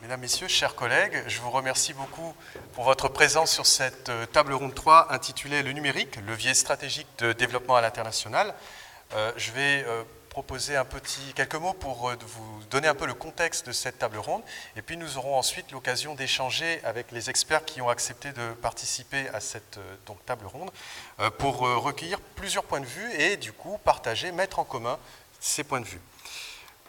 Mesdames, Messieurs, chers collègues, je vous remercie beaucoup pour votre présence sur cette table ronde 3 intitulée « Le numérique, levier stratégique de développement à l'international ». Je vais proposer quelques mots pour vous donner un peu le contexte de cette table ronde, et puis nous aurons ensuite l'occasion d'échanger avec les experts qui ont accepté de participer à cette table ronde pour recueillir plusieurs points de vue et du coup partager, mettre en commun ces points de vue.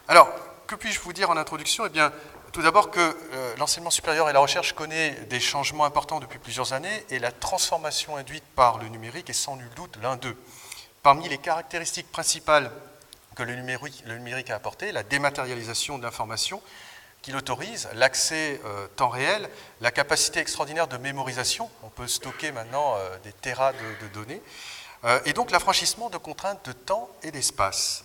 Alors, que puis-je vous dire en introduction? Eh bien, tout d'abord que l'enseignement supérieur et la recherche connaît des changements importants depuis plusieurs années et la transformation induite par le numérique est sans nul doute l'un d'eux. Parmi les caractéristiques principales que le numérique a apportées, la dématérialisation de l'information qui l'autorise, l'accès temps réel, la capacité extraordinaire de mémorisation, on peut stocker maintenant des terras de données, et donc l'affranchissement de contraintes de temps et d'espace.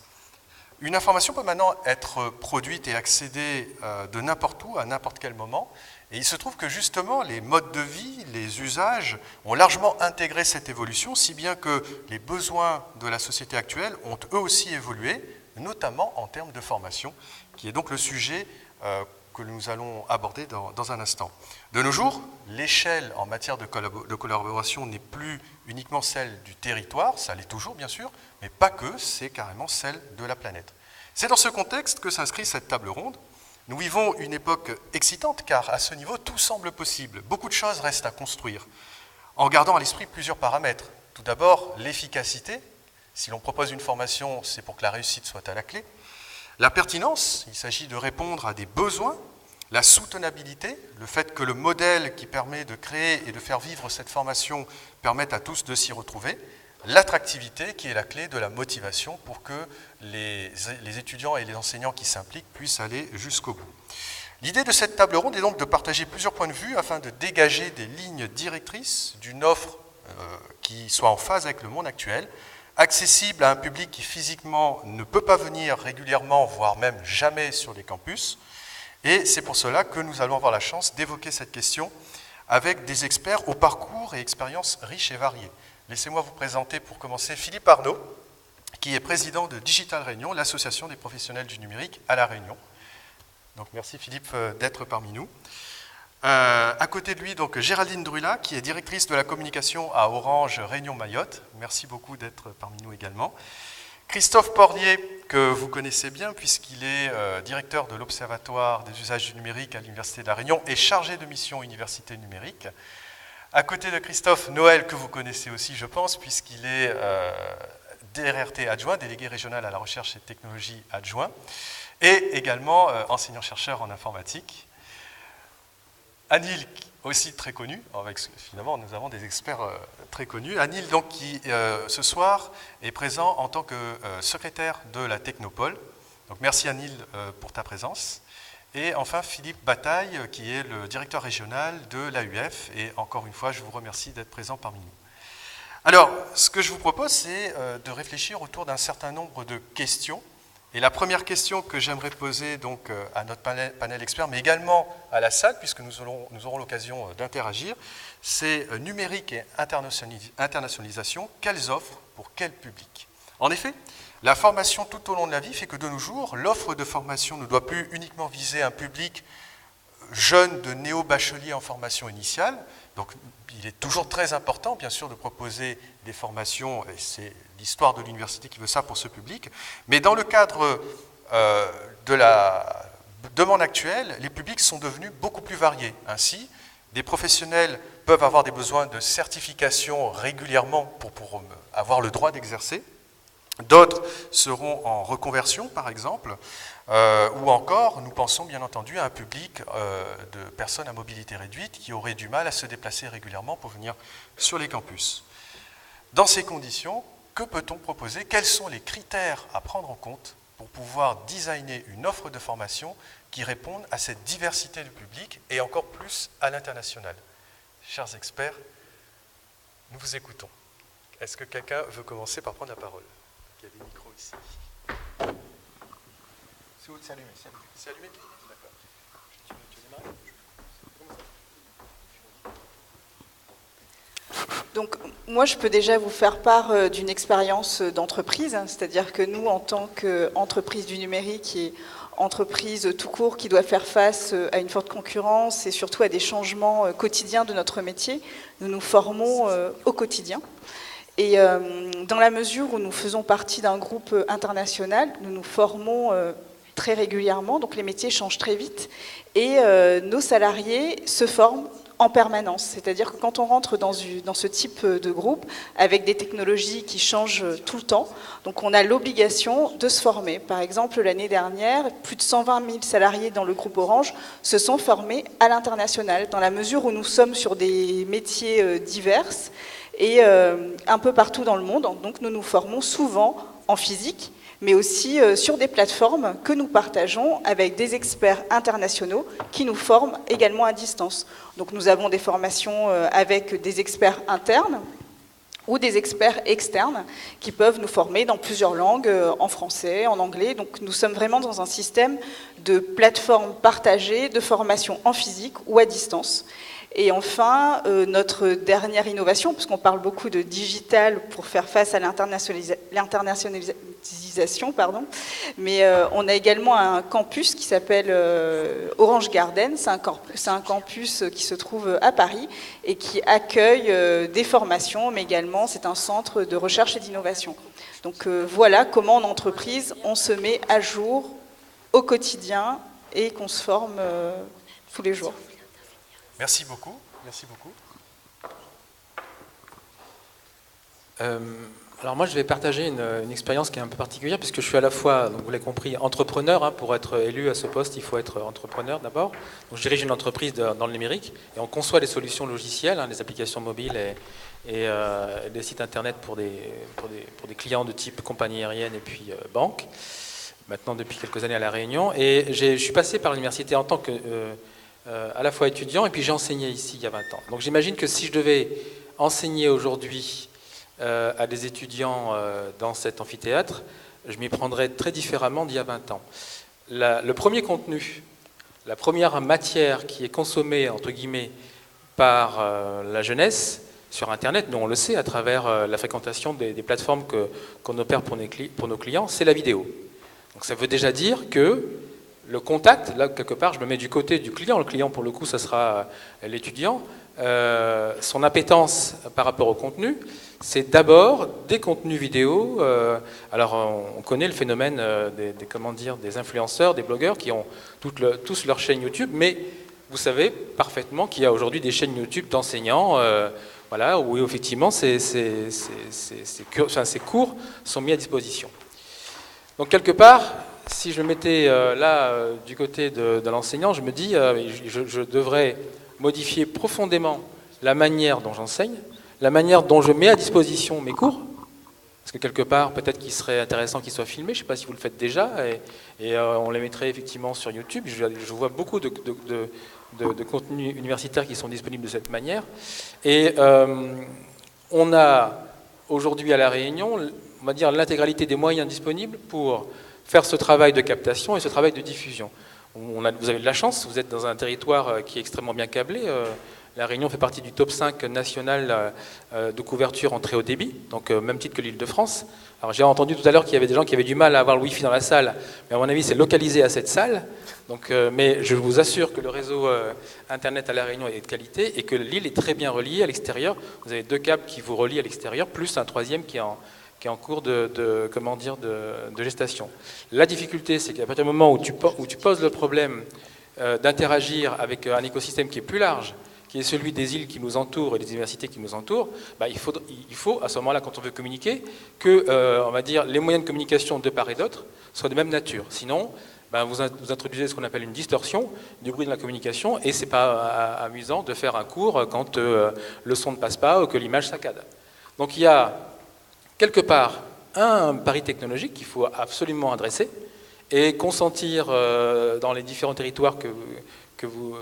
Une information peut maintenant être produite et accédée de n'importe où, à n'importe quel moment. Et il se trouve que justement, les modes de vie, les usages ont largement intégré cette évolution, si bien que les besoins de la société actuelle ont eux aussi évolué, notamment en termes de formation, qui est donc le sujet que nous allons aborder dans un instant. De nos jours, l'échelle en matière de collaboration n'est plus uniquement celle du territoire, ça l'est toujours bien sûr, mais pas que, c'est carrément celle de la planète. C'est dans ce contexte que s'inscrit cette table ronde. Nous vivons une époque excitante car à ce niveau, tout semble possible. Beaucoup de choses restent à construire, en gardant à l'esprit plusieurs paramètres. Tout d'abord, l'efficacité. Si l'on propose une formation, c'est pour que la réussite soit à la clé. La pertinence, il s'agit de répondre à des besoins. La soutenabilité, le fait que le modèle qui permet de créer et de faire vivre cette formation permette à tous de s'y retrouver. L'attractivité qui est la clé de la motivation pour que les étudiants et les enseignants qui s'impliquent puissent aller jusqu'au bout. L'idée de cette table ronde est donc de partager plusieurs points de vue afin de dégager des lignes directrices d'une offre qui soit en phase avec le monde actuel, accessible à un public qui physiquement ne peut pas venir régulièrement, voire même jamais sur les campus. Et c'est pour cela que nous allons avoir la chance d'évoquer cette question avec des experts au parcours et expériences riches et variées. Laissez-moi vous présenter pour commencer Philippe Arnaud, qui est président de Digital Réunion, l'association des professionnels du numérique à La Réunion. Donc merci Philippe d'être parmi nous. À côté de lui, donc, Géraldine Drula, qui est directrice de la communication à Orange Réunion Mayotte. Merci beaucoup d'être parmi nous également. Christophe Porlier, que vous connaissez bien puisqu'il est directeur de l'Observatoire des usages du numérique à l'Université de La Réunion et chargé de mission Université numérique. À côté de Christophe, Noël, que vous connaissez aussi, je pense, puisqu'il est DRRT adjoint, délégué régional à la recherche et technologie adjoint, et également enseignant-chercheur en informatique. Anil, aussi très connu, finalement nous avons des experts très connus. Anil, donc, qui ce soir est présent en tant que secrétaire de la Technopole. Donc merci Anil pour ta présence. Et enfin Philippe Bataille, qui est le directeur régional de l'AUF. Et encore une fois, je vous remercie d'être présent parmi nous. Alors, ce que je vous propose, c'est de réfléchir autour d'un certain nombre de questions. Et la première question que j'aimerais poser donc à notre panel expert, mais également à la salle, puisque nous aurons l'occasion d'interagir, c'est numérique et internationalisation, quelles offres pour quel public? En effet, la formation tout au long de la vie fait que de nos jours, l'offre de formation ne doit plus uniquement viser un public jeune de néo-bachelier en formation initiale. Donc, il est toujours très important, bien sûr, de proposer des formations, et c'est l'histoire de l'université qui veut ça pour ce public, mais dans le cadre de la demande actuelle, les publics sont devenus beaucoup plus variés. Ainsi, des professionnels peuvent avoir des besoins de certification régulièrement pour avoir le droit d'exercer. D'autres seront en reconversion, par exemple, ou encore, nous pensons bien entendu à un public de personnes à mobilité réduite qui auraient du mal à se déplacer régulièrement pour venir sur les campus. Dans ces conditions, que peut-on proposer? Quels sont les critères à prendre en compte pour pouvoir designer une offre de formation qui réponde à cette diversité du public et encore plus à l'international? Chers experts, nous vous écoutons. Est-ce que quelqu'un veut commencer par prendre la parole? Il y a des micros ici. C'est où? C'est allumé. C'est allumé? D'accord. Tu veux démarrer? Donc, moi, je peux déjà vous faire part d'une expérience d'entreprise, hein, c'est-à-dire que nous, en tant qu'entreprise du numérique et entreprise tout court qui doit faire face à une forte concurrence et surtout à des changements quotidiens de notre métier. Nous nous formons au quotidien. Et dans la mesure où nous faisons partie d'un groupe international, nous nous formons très régulièrement, donc les métiers changent très vite, et nos salariés se forment en permanence. C'est-à-dire que quand on rentre dans ce type de groupe, avec des technologies qui changent tout le temps, donc on a l'obligation de se former. Par exemple, l'année dernière, plus de 120 000 salariés dans le groupe Orange se sont formés à l'international, dans la mesure où nous sommes sur des métiers divers et un peu partout dans le monde. Donc nous nous formons souvent en physique, mais aussi sur des plateformes que nous partageons avec des experts internationaux qui nous forment également à distance. Donc nous avons des formations avec des experts internes ou des experts externes qui peuvent nous former dans plusieurs langues, en français, en anglais. Donc nous sommes vraiment dans un système de plateformes partagées, de formation en physique ou à distance. Et enfin, notre dernière innovation, puisqu'on parle beaucoup de digital pour faire face à l'internationalisation, mais on a également un campus qui s'appelle Orange Garden. C'est un campus qui se trouve à Paris et qui accueille des formations, mais également c'est un centre de recherche et d'innovation. Donc voilà comment en entreprise on se met à jour au quotidien et qu'on se forme tous les jours. Merci beaucoup. Merci beaucoup. Alors moi, je vais partager une expérience qui est un peu particulière, puisque je suis à la fois, donc vous l'avez compris, entrepreneur. Pour être élu à ce poste, il faut être entrepreneur d'abord. Donc je dirige une entreprise dans le numérique, et on conçoit des solutions logicielles, des applications mobiles et des sites internet pour des clients de type compagnie aérienne et puis banque. Maintenant, depuis quelques années à La Réunion. Et je suis passé par l'université en tant que... à la fois étudiant, et puis j'ai enseigné ici il y a 20 ans. Donc j'imagine que si je devais enseigner aujourd'hui à des étudiants dans cet amphithéâtre, je m'y prendrais très différemment d'il y a 20 ans. Le premier contenu, la première matière qui est consommée, entre guillemets, par la jeunesse sur Internet, nous on le sait à travers la fréquentation des plateformes qu'on opère pour nos clients, c'est la vidéo. Donc ça veut déjà dire que le contact, là, quelque part, je me mets du côté du client. Le client, pour le coup, ça sera l'étudiant. Son appétence par rapport au contenu, c'est d'abord des contenus vidéo. Alors, on connaît le phénomène des influenceurs, des blogueurs qui ont tous leur chaîne YouTube, mais vous savez parfaitement qu'il y a aujourd'hui des chaînes YouTube d'enseignants, voilà, où effectivement ces cours sont mis à disposition. Donc, quelque part, si je me mettais du côté de l'enseignant, je me dis je devrais modifier profondément la manière dont j'enseigne, la manière dont je mets à disposition mes cours, parce que quelque part, peut-être qu'il serait intéressant qu'ils soient filmés, je ne sais pas si vous le faites déjà, et on les mettrait effectivement sur YouTube. Je vois beaucoup de contenus universitaires qui sont disponibles de cette manière. Et on a aujourd'hui à La Réunion, on va dire, l'intégralité des moyens disponibles pour faire ce travail de captation et ce travail de diffusion. Vous avez de la chance, vous êtes dans un territoire qui est extrêmement bien câblé. La Réunion fait partie du top 5 national de couverture en très haut débit, donc même titre que l'Île-de-France. Alors j'ai entendu tout à l'heure qu'il y avait des gens qui avaient du mal à avoir le Wi-Fi dans la salle, mais à mon avis c'est localisé à cette salle. Donc, mais je vous assure que le réseau Internet à La Réunion est de qualité et que l'île est très bien reliée à l'extérieur. Vous avez 2 câbles qui vous relient à l'extérieur, plus un 3e qui est en cours de gestation. La difficulté, c'est qu'à partir du moment où tu poses le problème d'interagir avec un écosystème qui est plus large, qui est celui des îles qui nous entourent et des universités qui nous entourent, il faut à ce moment-là, quand on veut communiquer, que on va dire, les moyens de communication de part et d'autre soient de même nature. Sinon, vous introduisez ce qu'on appelle une distorsion du bruit de la communication, et c'est pas amusant de faire un cours quand le son ne passe pas ou que l'image saccade. Donc il y a quelque part un pari technologique qu'il faut absolument adresser et consentir dans les différents territoires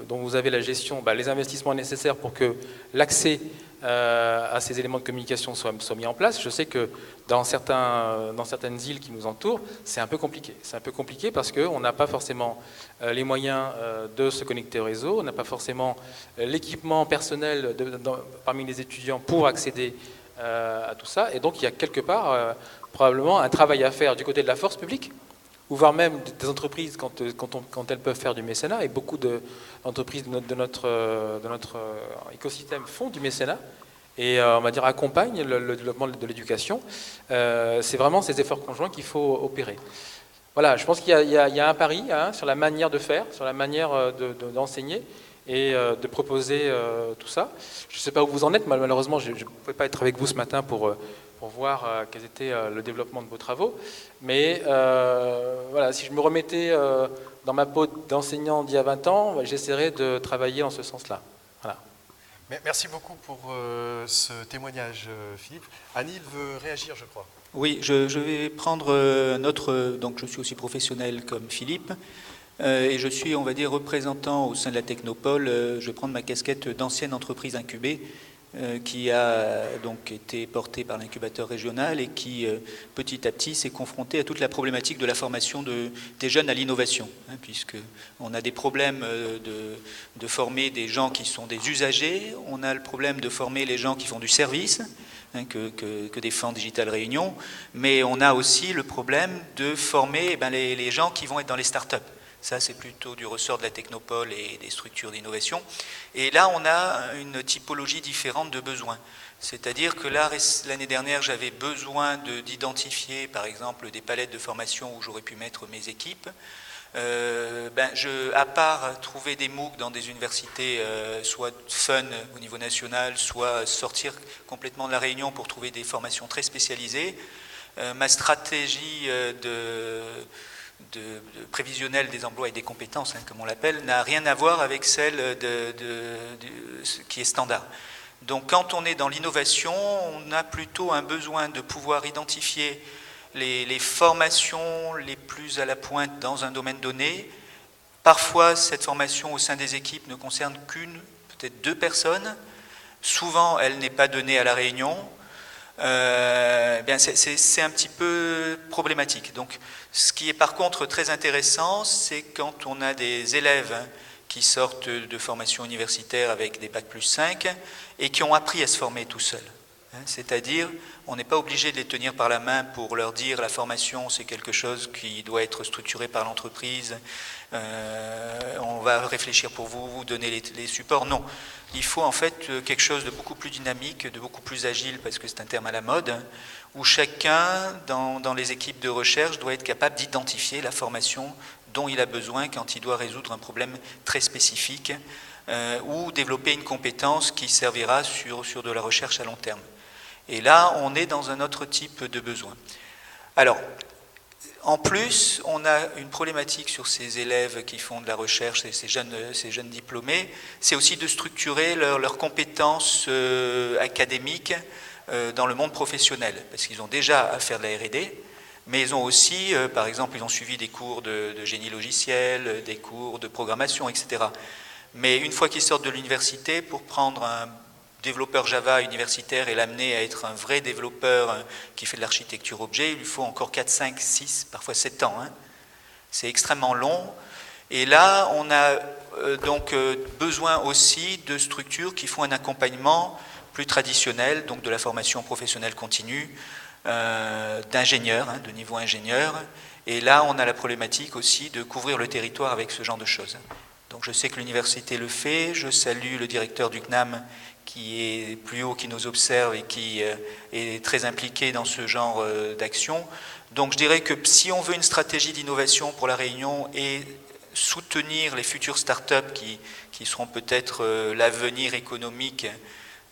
dont vous avez la gestion, les investissements nécessaires pour que l'accès à ces éléments de communication soit mis en place. Je sais que dans certaines îles qui nous entourent, c'est un peu compliqué. C'est un peu compliqué parce qu'on n'a pas forcément les moyens de se connecter au réseau, on n'a pas forcément l'équipement personnel parmi les étudiants pour accéder à tout ça. Et donc il y a quelque part probablement un travail à faire du côté de la force publique ou voire même des entreprises quand elles peuvent faire du mécénat, et beaucoup d'entreprises de notre écosystème font du mécénat, et on va dire accompagnent le développement de l'éducation. C'est vraiment ces efforts conjoints qu'il faut opérer. Voilà, je pense qu'il y a un pari sur la manière de faire, sur la manière d'enseigner et de proposer tout ça. Je ne sais pas où vous en êtes, malheureusement je ne pouvais pas être avec vous ce matin pour voir quel était le développement de vos travaux. Mais voilà, si je me remettais dans ma peau d'enseignant d'il y a 20 ans, j'essaierais de travailler en ce sens-là. Voilà. Merci beaucoup pour ce témoignage, Philippe. Anil veut réagir, je crois. Oui, je vais prendre donc je suis aussi professionnel comme Philippe, et je suis, on va dire, représentant au sein de la Technopole. Je vais prendre ma casquette d'ancienne entreprise incubée, qui a donc été portée par l'incubateur régional et qui, petit à petit, s'est confrontée à toute la problématique de la formation des jeunes à l'innovation, puisqu'on a des problèmes de former des gens qui sont des usagers, on a le problème de former les gens qui font du service, que défend Digital Réunion, mais on a aussi le problème de former les gens qui vont être dans les startups. Ça, c'est plutôt du ressort de la Technopole et des structures d'innovation. Et là, on a une typologie différente de besoins. C'est-à-dire que là, l'année dernière, j'avais besoin d'identifier, par exemple, des palettes de formation où j'aurais pu mettre mes équipes. À part trouver des MOOC dans des universités, soit fun au niveau national, soit sortir complètement de la Réunion pour trouver des formations très spécialisées, ma stratégie de prévisionnel des emplois et des compétences, comme on l'appelle, n'a rien à voir avec celle qui est standard. Donc quand on est dans l'innovation, on a plutôt un besoin de pouvoir identifier les formations les plus à la pointe dans un domaine donné. Parfois, cette formation au sein des équipes ne concerne qu'une, peut-être 2 personnes. Souvent, elle n'est pas donnée à la réunion. C'est un petit peu problématique. Donc, ce qui est par contre très intéressant, c'est quand on a des élèves qui sortent de formation universitaire avec des Bac+5 et qui ont appris à se former tout seuls. C'est-à-dire, on n'est pas obligé de les tenir par la main pour leur dire la formation, c'est quelque chose qui doit être structuré par l'entreprise, on va réfléchir pour vous, vous donner les supports. Non, il faut en fait quelque chose de beaucoup plus dynamique, de beaucoup plus agile, parce que c'est un terme à la mode, où chacun, dans les équipes de recherche, doit être capable d'identifier la formation dont il a besoin quand il doit résoudre un problème très spécifique, ou développer une compétence qui servira sur de la recherche à long terme. Et là, on est dans un autre type de besoin. Alors, en plus, on a une problématique sur ces élèves qui font de la recherche, ces jeunes diplômés, c'est aussi de structurer leurs compétences académiques dans le monde professionnel, parce qu'ils ont déjà à faire de la R&D, mais ils ont aussi, par exemple, ils ont suivi des cours de génie logiciel, des cours de programmation, etc. Mais une fois qu'ils sortent de l'université, pour prendre un développeur Java universitaire et l'amener à être un vrai développeur qui fait de l'architecture objet, il lui faut encore 4, 5, 6, parfois 7 ans. C'est extrêmement long. Et là, on a donc besoin aussi de structures qui font un accompagnement plus traditionnel, donc de la formation professionnelle continue, d'ingénieurs, de niveau ingénieur. Et là, on a la problématique aussi de couvrir le territoire avec ce genre de choses. Donc je sais que l'université le fait, je salue le directeur du CNAM qui est plus haut, qui nous observe et qui est très impliqué dans ce genre d'action. Donc je dirais que si on veut une stratégie d'innovation pour la Réunion et soutenir les futures startups qui seront peut-être l'avenir économique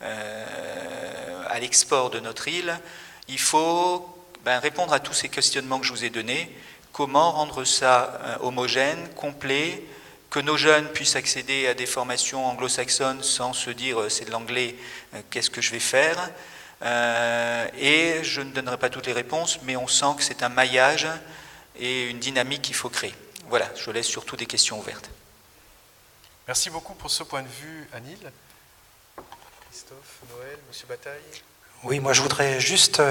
à l'export de notre île, il faut répondre à tous ces questionnements que je vous ai donnés. Comment rendre ça homogène, complet, que nos jeunes puissent accéder à des formations anglo-saxonnes sans se dire c'est de l'anglais, qu'est-ce que je vais faire, et je ne donnerai pas toutes les réponses, mais on sent que c'est un maillage et une dynamique qu'il faut créer. Voilà, je laisse surtout des questions ouvertes. Merci beaucoup pour ce point de vue, Anil. Christophe, Noël, Monsieur Bataille. Oui, moi je voudrais juste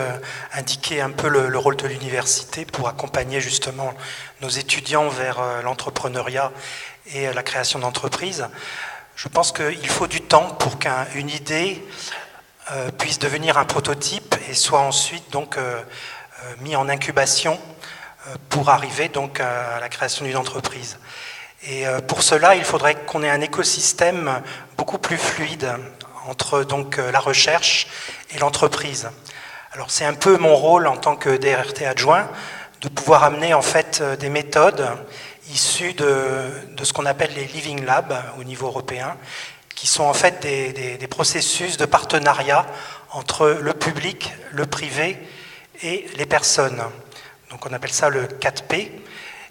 indiquer un peu le rôle de l'université pour accompagner justement nos étudiants vers l'entrepreneuriat et la création d'entreprises. Je pense qu'il faut du temps pour qu'une idée puisse devenir un prototype et soit ensuite donc mis en incubation pour arriver donc à la création d'une entreprise. Et pour cela, il faudrait qu'on ait un écosystème beaucoup plus fluide entre donc la recherche et l'entreprise. Alors c'est un peu mon rôle en tant que DRT adjoint de pouvoir amener en fait des méthodes issues de ce qu'on appelle les Living Labs au niveau européen, qui sont en fait des processus de partenariat entre le public, le privé et les personnes. Donc on appelle ça le 4P,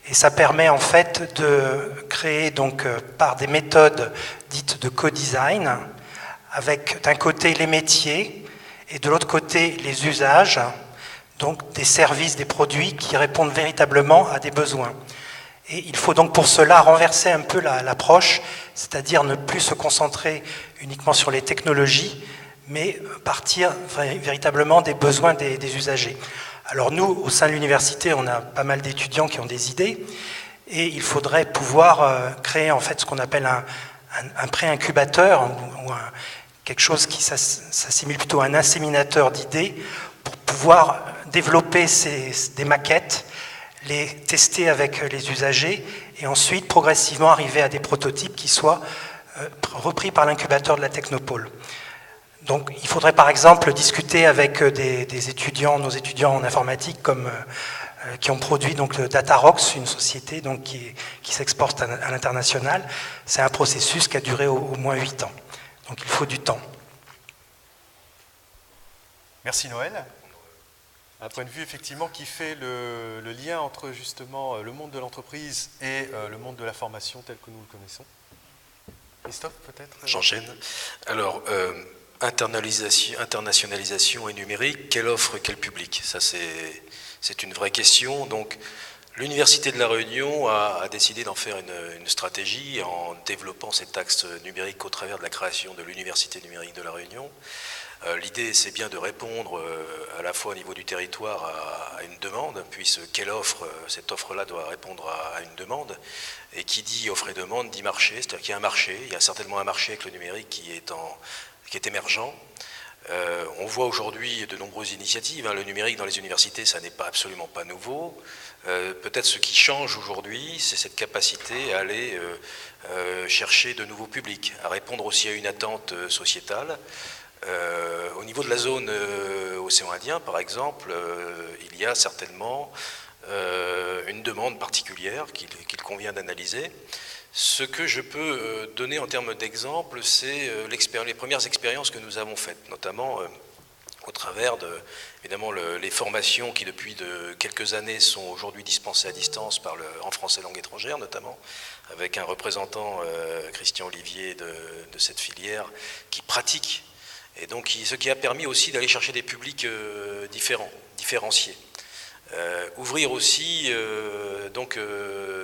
et ça permet en fait de créer donc par des méthodes dites de co-design, avec d'un côté les métiers et de l'autre côté les usages, donc des services, des produits qui répondent véritablement à des besoins. Et il faut donc pour cela renverser un peu l'approche, c'est-à-dire ne plus se concentrer uniquement sur les technologies, mais partir véritablement des besoins des usagers. Alors nous, au sein de l'université, on a pas mal d'étudiants qui ont des idées, et il faudrait pouvoir créer en fait ce qu'on appelle un pré-incubateur, ou quelque chose qui s'assimile plutôt à un inséminateur d'idées, pour pouvoir développer des maquettes, les tester avec les usagers, et ensuite progressivement arriver à des prototypes qui soient repris par l'incubateur de la Technopole. Donc il faudrait par exemple discuter avec des étudiants, nos étudiants en informatique, qui ont produit donc le Datarox, une société donc, qui s'exporte à l'international. C'est un processus qui a duré au moins 8 ans. Donc il faut du temps. Merci Noël. Un point de vue effectivement qui fait le lien entre justement le monde de l'entreprise et le monde de la formation tel que nous le connaissons. Christophe peut-être? J'enchaîne. Alors, internationalisation et numérique, quelle offre, quel public? Ça c'est une vraie question. Donc l'Université de La Réunion a décidé d'en faire une stratégie en développant cet axe numérique au travers de la création de l'Université numérique de La Réunion. L'idée, c'est bien de répondre à la fois au niveau du territoire à une demande, puisque quelle offre, cette offre-là doit répondre à une demande. Et qui dit offre et demande dit marché, c'est-à-dire qu'il y a un marché, il y a certainement un marché avec le numérique qui est émergent. On voit aujourd'hui de nombreuses initiatives. Le numérique dans les universités, ça n'est absolument pas nouveau. Peut-être ce qui change aujourd'hui, c'est cette capacité à aller chercher de nouveaux publics, à répondre aussi à une attente sociétale. Au niveau de la zone océan Indien, par exemple, il y a certainement une demande particulière qu'il convient d'analyser. Ce que je peux donner en termes d'exemple, c'est les premières expériences que nous avons faites, notamment au travers évidemment les formations qui depuis quelques années sont aujourd'hui dispensées à distance en français langue étrangère notamment, avec un représentant, Christian Olivier, de cette filière, qui pratique. Et donc, ce qui a permis aussi d'aller chercher des publics différenciés. Ouvrir aussi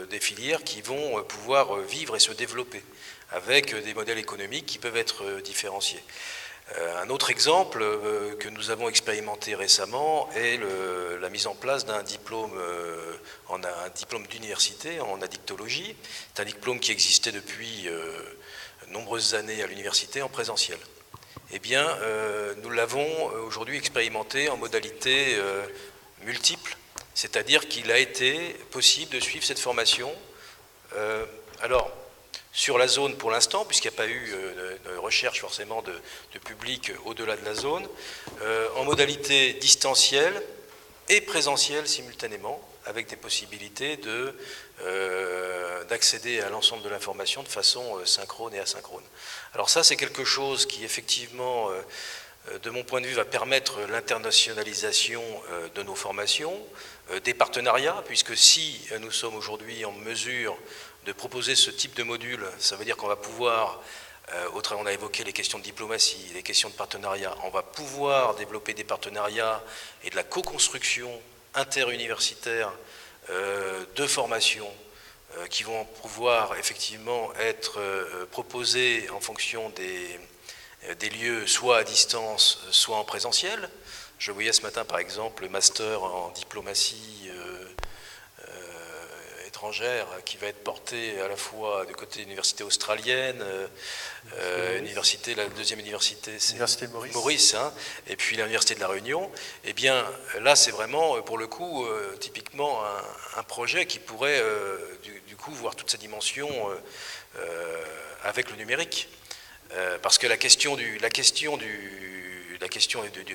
des filières qui vont pouvoir vivre et se développer avec des modèles économiques qui peuvent être différenciés. Un autre exemple que nous avons expérimenté récemment est la mise en place d'un diplôme, un diplôme d'université en addictologie. C'est un diplôme qui existait depuis nombreuses années à l'université en présentiel. Eh bien, nous l'avons aujourd'hui expérimenté en modalité multiple, c'est-à-dire qu'il a été possible de suivre cette formation. Alors, sur la zone pour l'instant, puisqu'il n'y a pas eu de recherche forcément de public au-delà de la zone, en modalité distancielle et présentielle simultanément, avec des possibilités d'accéder à l'ensemble de l'information de façon synchrone et asynchrone. Alors ça, c'est quelque chose qui, effectivement, de mon point de vue, va permettre l'internationalisation de nos formations, des partenariats, puisque si nous sommes aujourd'hui en mesure de proposer ce type de module, ça veut dire qu'on va pouvoir, on a évoqué les questions de diplomatie, les questions de partenariat, on va pouvoir développer des partenariats et de la co-construction interuniversitaire de formation qui vont pouvoir effectivement être proposés en fonction des lieux, soit à distance, soit en présentiel. Je voyais ce matin par exemple le master en diplomatie étrangère qui va être portée à la fois du côté de l'université australienne, la deuxième université, c'est l'université de Maurice, hein, et puis l'université de La Réunion. Eh bien, là, c'est vraiment, pour le coup, typiquement un projet qui pourrait, du coup, voir toute sa dimension avec le numérique. Parce que la question de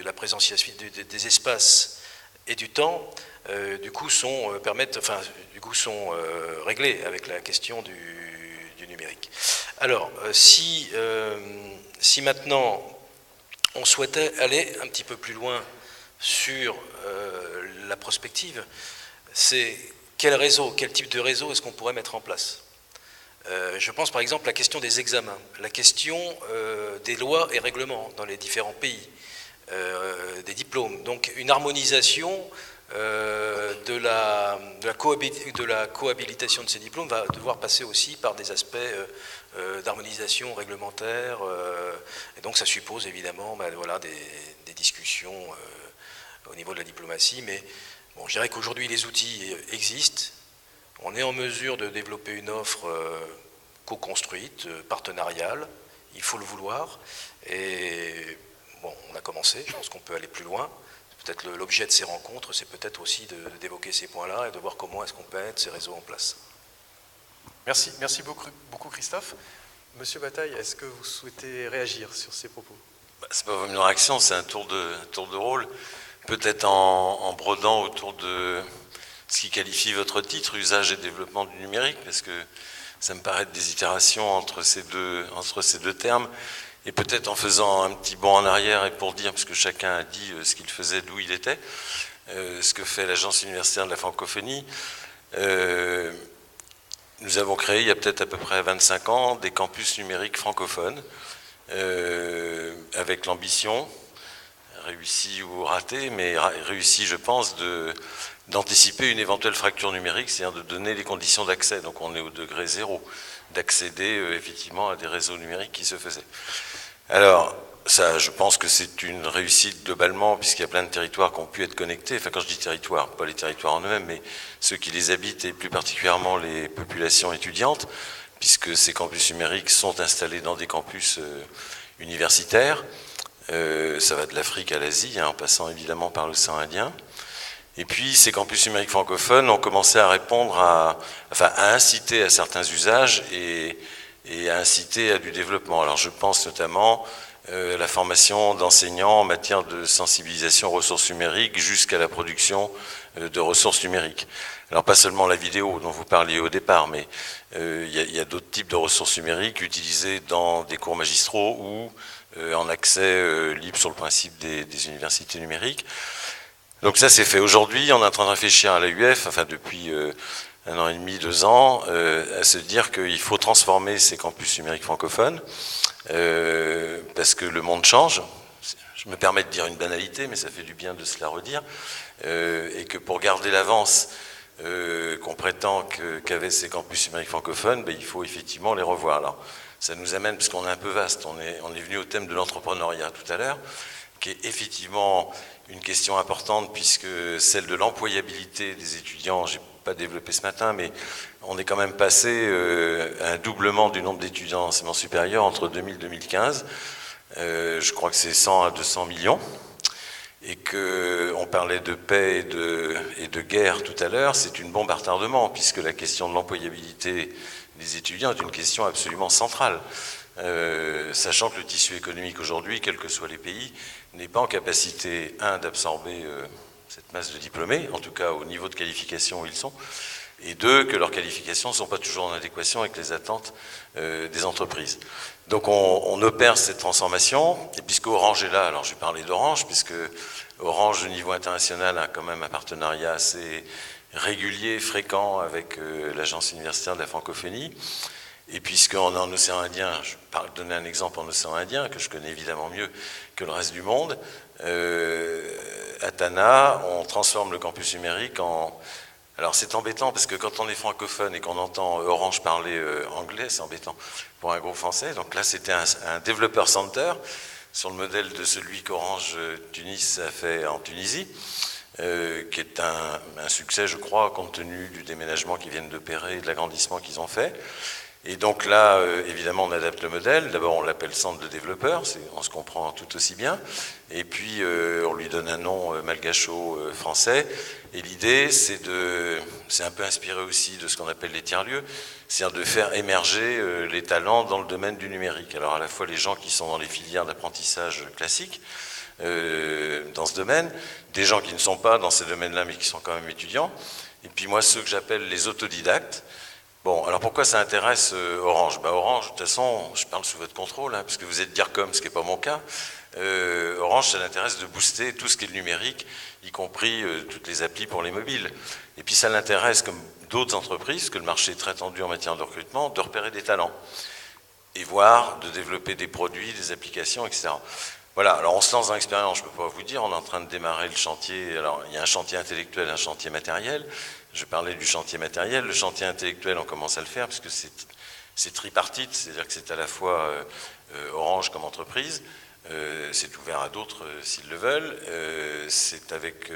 la présentation des espaces et du temps, du coup, sont réglés avec la question du numérique. Alors, si maintenant on souhaitait aller un petit peu plus loin sur la prospective, c'est quel type de réseau est-ce qu'on pourrait mettre en place ? Je pense par exemple à la question des examens, la question des lois et règlements dans les différents pays, des diplômes. Donc une harmonisation de la cohabilitation de ces diplômes va devoir passer aussi par des aspects d'harmonisation réglementaire. Et donc ça suppose évidemment des discussions au niveau de la diplomatie. Mais bon, je dirais qu'aujourd'hui les outils existent. On est en mesure de développer une offre co-construite, partenariale. Il faut le vouloir. Et bon, on a commencé. Je pense qu'on peut aller plus loin. Peut-être l'objet de ces rencontres, c'est peut-être aussi d'évoquer ces points-là et de voir comment est-ce qu'on peut mettre ces réseaux en place. Merci beaucoup Christophe. Monsieur Bataille, est-ce que vous souhaitez réagir sur ces propos ? C'est pas vraiment une réaction, c'est un tour de rôle. Peut-être en brodant autour de ce qui qualifie votre titre, usage et développement du numérique, parce que ça me paraît être des itérations entre ces deux termes, et peut-être en faisant un petit bond en arrière, et pour dire, parce que chacun a dit ce qu'il faisait, d'où il était, ce que fait l'Agence universitaire de la francophonie. Nous avons créé, il y a peut-être à peu près 25 ans, des campus numériques francophones, avec l'ambition, réussie ou ratée, mais réussie, je pense, d'anticiper une éventuelle fracture numérique, c'est-à-dire de donner les conditions d'accès. Donc on est au degré zéro, d'accéder effectivement à des réseaux numériques qui se faisaient. Alors, ça, je pense que c'est une réussite globalement, puisqu'il y a plein de territoires qui ont pu être connectés. Enfin, quand je dis territoire, pas les territoires en eux-mêmes, mais ceux qui les habitent, et plus particulièrement les populations étudiantes, puisque ces campus numériques sont installés dans des campus universitaires. Ça va de l'Afrique à l'Asie, en passant évidemment par l'océan Indien. Et puis, ces campus numériques francophones ont commencé à répondre à inciter à certains usages et à inciter à du développement. Alors, je pense notamment à la formation d'enseignants en matière de sensibilisation aux ressources numériques jusqu'à la production de ressources numériques. Alors, pas seulement la vidéo dont vous parliez au départ, mais il y a d'autres types de ressources numériques utilisées dans des cours magistraux ou en accès libre sur le principe des universités numériques. Donc ça, c'est fait. Aujourd'hui, on est en train de réfléchir à l'AUF, depuis 1 an et demi, 2 ans, à se dire qu'il faut transformer ces campus numériques francophones, parce que le monde change. Je me permets de dire une banalité, mais ça fait du bien de se la redire, et que pour garder l'avance qu'on prétend qu'avaient ces campus numériques francophones, il faut effectivement les revoir. Alors, ça nous amène, parce qu'on est un peu vaste, on est venu au thème de l'entrepreneuriat tout à l'heure, qui est effectivement une question importante, puisque celle de l'employabilité des étudiants, je n'ai pas développé ce matin, mais on est quand même passé à un doublement du nombre d'étudiants en enseignement supérieur entre 2000 et 2015. Je crois que c'est 100 à 200 millions. Et qu'on parlait de paix et de guerre tout à l'heure, c'est une bombe à retardement, puisque la question de l'employabilité des étudiants est une question absolument centrale. Sachant que le tissu économique aujourd'hui, quels que soient les pays, n'est pas en capacité, d'absorber cette masse de diplômés, en tout cas au niveau de qualification où ils sont, et 2, que leurs qualifications ne sont pas toujours en adéquation avec les attentes des entreprises. Donc on opère cette transformation, et puisque Orange est là, alors je vais parler d'Orange, puisque Orange au niveau international a quand même un partenariat assez régulier, fréquent avec l'Agence universitaire de la francophonie. Et puisqu'on est en océan Indien, je vais donner un exemple en océan Indien, que je connais évidemment mieux que le reste du monde, à Tana, on transforme le campus numérique en... Alors c'est embêtant, parce que quand on est francophone et qu'on entend Orange parler anglais, c'est embêtant pour un groupe français. Donc là, c'était un developer center, sur le modèle de celui qu'Orange Tunis a fait en Tunisie. qui est un succès, je crois, compte tenu du déménagement qu'ils viennent d'opérer et de l'agrandissement qu'ils ont fait. Et donc là, évidemment, on adapte le modèle. D'abord, on l'appelle centre de développeurs, on se comprend tout aussi bien. Et puis, on lui donne un nom malgacho-français. Et l'idée, c'est un peu inspiré aussi de ce qu'on appelle les tiers-lieux, c'est-à-dire de faire émerger les talents dans le domaine du numérique. Alors, à la fois les gens qui sont dans les filières d'apprentissage classiques, dans ce domaine, des gens qui ne sont pas dans ces domaines-là, mais qui sont quand même étudiants. Et puis moi, ceux que j'appelle les autodidactes. Bon, alors pourquoi ça intéresse Orange? Orange, de toute façon, je parle sous votre contrôle, hein, parce que vous êtes DIRCOM, ce qui n'est pas mon cas. Orange, ça l'intéresse de booster tout ce qui est le numérique, y compris toutes les applis pour les mobiles. Et puis ça l'intéresse, comme d'autres entreprises, parce que le marché est très tendu en matière de recrutement, de repérer des talents. Et voire de développer des produits, des applications, etc. Voilà, alors on se lance dans l'expérience, je ne peux pas vous dire, on est en train de démarrer le chantier. Alors il y a un chantier intellectuel, un chantier matériel. Je parlais du chantier matériel, le chantier intellectuel, on commence à le faire parce que c'est tripartite, c'est-à-dire que c'est à la fois Orange comme entreprise, c'est ouvert à d'autres s'ils le veulent, c'est avec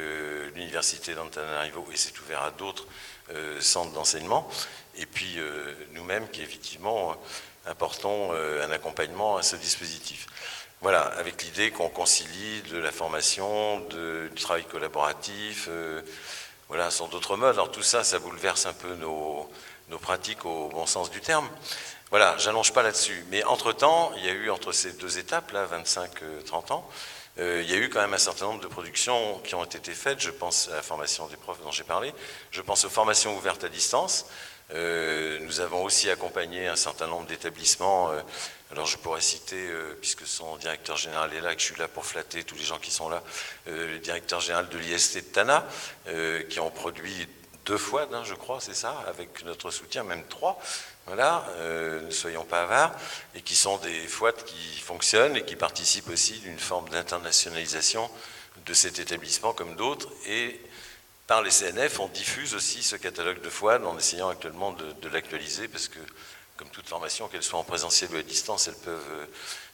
l'université d'Antananarivo et c'est ouvert à d'autres centres d'enseignement, et puis nous-mêmes qui effectivement apportons un accompagnement à ce dispositif. Voilà, avec l'idée qu'on concilie de la formation, du travail collaboratif, voilà, sont d'autres modes. Alors tout ça, ça bouleverse un peu nos pratiques au bon sens du terme. Voilà, j'allonge pas là-dessus. Mais entre-temps, il y a eu, entre ces deux étapes, là, 25-30 ans, il y a eu quand même un certain nombre de productions qui ont été faites. Je pense à la formation des profs dont j'ai parlé. Je pense aux formations ouvertes à distance. Nous avons aussi accompagné un certain nombre d'établissements. Alors je pourrais citer, puisque son directeur général est là, que je suis là pour flatter tous les gens qui sont là, le directeur général de l'IST de Tana, qui ont produit 2 fois, je crois, c'est ça, avec notre soutien, même 3, voilà, ne soyons pas avares, et qui sont des FOAT qui fonctionnent et qui participent aussi d'une forme d'internationalisation de cet établissement comme d'autres, et par les CNF, on diffuse aussi ce catalogue de FOAD en essayant actuellement de l'actualiser, parce que comme toute formation, qu'elle soit en présentiel ou à distance, elles peuvent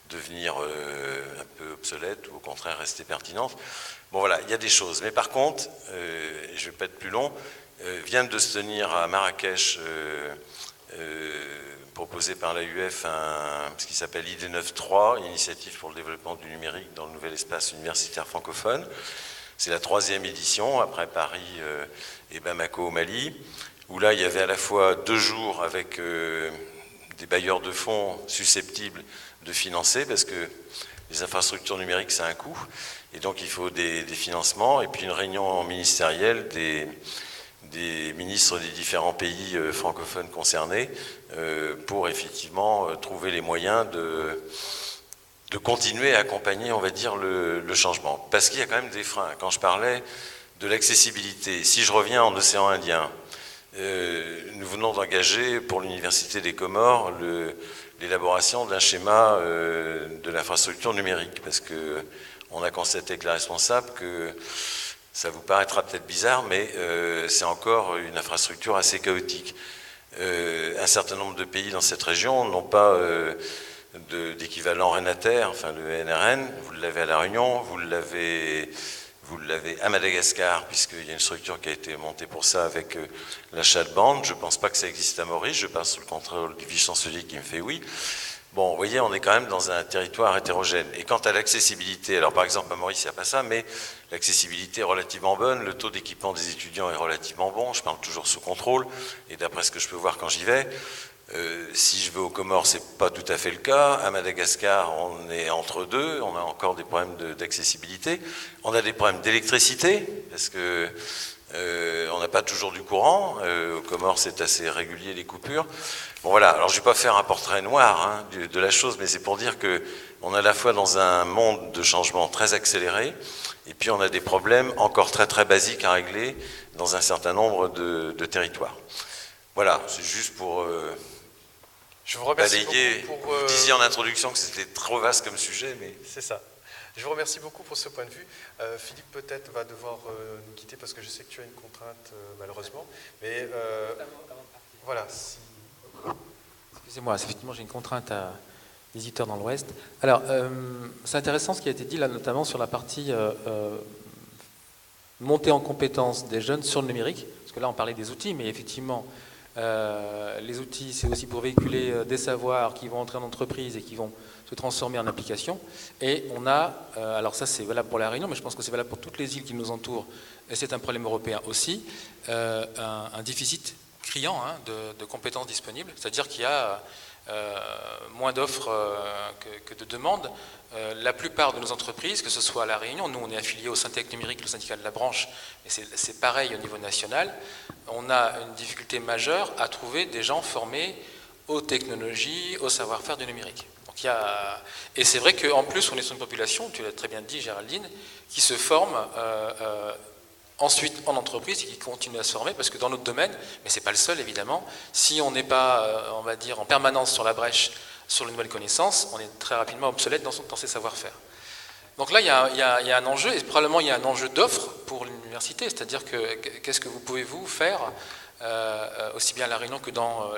devenir un peu obsolètes ou au contraire rester pertinentes. Bon voilà, il y a des choses. Mais par contre, je ne vais pas être plus long, vient de se tenir à Marrakech, proposé par l'AUF, ce qui s'appelle ID93, Initiative pour le développement du numérique dans le nouvel espace universitaire francophone. C'est la 3e édition, après Paris et Bamako au Mali, où là, il y avait à la fois 2 jours avec des bailleurs de fonds susceptibles de financer, parce que les infrastructures numériques, ça a un coût, et donc il faut des financements, et puis une réunion ministérielle des ministres des différents pays francophones concernés pour effectivement trouver les moyens de continuer à accompagner, on va dire, le changement. Parce qu'il y a quand même des freins. Quand je parlais de l'accessibilité, si je reviens en océan Indien, nous venons d'engager pour l'Université des Comores l'élaboration d'un schéma de l'infrastructure numérique, parce qu'on a constaté avec la responsable que ça vous paraîtra peut-être bizarre, mais c'est encore une infrastructure assez chaotique. Un certain nombre de pays dans cette région n'ont pas d'équivalent Renater, enfin le NRN, vous l'avez à La Réunion, vous l'avez à Madagascar, puisqu'il y a une structure qui a été montée pour ça avec l'achat de bande. Je ne pense pas que ça existe à Maurice, je passe sous le contrôle du vice-chancelier qui me fait oui. Bon, vous voyez, on est quand même dans un territoire hétérogène. Et quant à l'accessibilité, alors par exemple à Maurice, il n'y a pas ça, mais l'accessibilité est relativement bonne, le taux d'équipement des étudiants est relativement bon, je parle toujours sous contrôle, et d'après ce que je peux voir quand j'y vais, si je vais aux Comores, ce n'est pas tout à fait le cas. À Madagascar, on est entre deux, on a encore des problèmes d'accessibilité. On a des problèmes d'électricité, parce que on n'a pas toujours du courant. Aux Comores, c'est assez régulier, les coupures. Bon voilà, alors je ne vais pas faire un portrait noir de la chose, mais c'est pour dire qu'on est à la fois dans un monde de changement très accéléré, et puis on a des problèmes encore très très basiques à régler dans un certain nombre de territoires. Voilà, c'est juste pour... Je vous remercie balayer. beaucoup pour... Vous disiez en introduction que c'était trop vaste comme sujet, mais... C'est ça. Je vous remercie beaucoup pour ce point de vue. Philippe peut-être va devoir nous quitter parce que je sais que tu as une contrainte malheureusement. Mais voilà. Si... Excusez-moi, effectivement j'ai une contrainte à l'éditeur dans l'Ouest. Alors, c'est intéressant ce qui a été dit là, notamment sur la partie montée en compétence des jeunes sur le numérique, parce que là on parlait des outils, mais effectivement les outils c'est aussi pour véhiculer des savoirs qui vont entrer en entreprise et qui vont se transformer en applications. Et on a, alors ça c'est valable pour la Réunion, mais je pense que c'est valable pour toutes les îles qui nous entourent, et c'est un problème européen aussi, un déficit criant de compétences disponibles, c'est-à-dire qu'il y a moins d'offres que de demandes. La plupart de nos entreprises, que ce soit à La Réunion, nous on est affilié au Syntec Numérique, le syndicat de la branche, et c'est pareil au niveau national, on a une difficulté majeure à trouver des gens formés aux technologies, au savoir-faire du numérique. Donc, et c'est vrai qu'en plus on est sur une population, tu l'as très bien dit Géraldine, qui se forme ensuite en entreprise et qui continue à se former, parce que dans notre domaine, mais ce n'est pas le seul évidemment, si on n'est pas, on va dire, en permanence sur la brèche, sur les nouvelles connaissances, on est très rapidement obsolète dans ses savoir-faire. Donc là, il y a un enjeu, et probablement il y a un enjeu d'offre pour l'université, c'est-à-dire que qu'est-ce que vous pouvez-vous faire, aussi bien à La Réunion que dans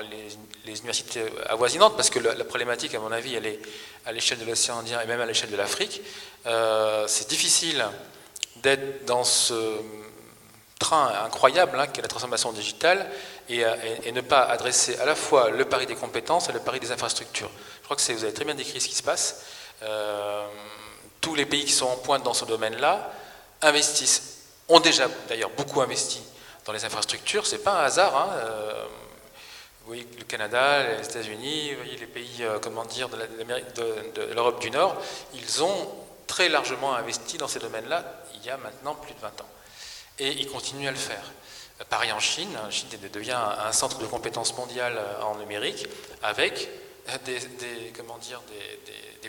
les universités avoisinantes, parce que la problématique, à mon avis, elle est à l'échelle de l'océan Indien et même à l'échelle de l'Afrique. C'est difficile d'être dans ce train incroyable qu'est la transformation digitale et ne pas adresser à la fois le pari des compétences et le pari des infrastructures. Je crois que vous avez très bien décrit ce qui se passe. Tous les pays qui sont en pointe dans ce domaine-là investissent, ont déjà d'ailleurs beaucoup investi dans les infrastructures, c'est pas un hasard. Vous voyez le Canada, les États-Unis, vous voyez les pays de l'Europe du Nord, ils ont très largement investi dans ces domaines-là il y a maintenant plus de 20 ans. Et ils continuent à le faire. Pareil en Chine, Chine devient un centre de compétences mondiales en numérique avec des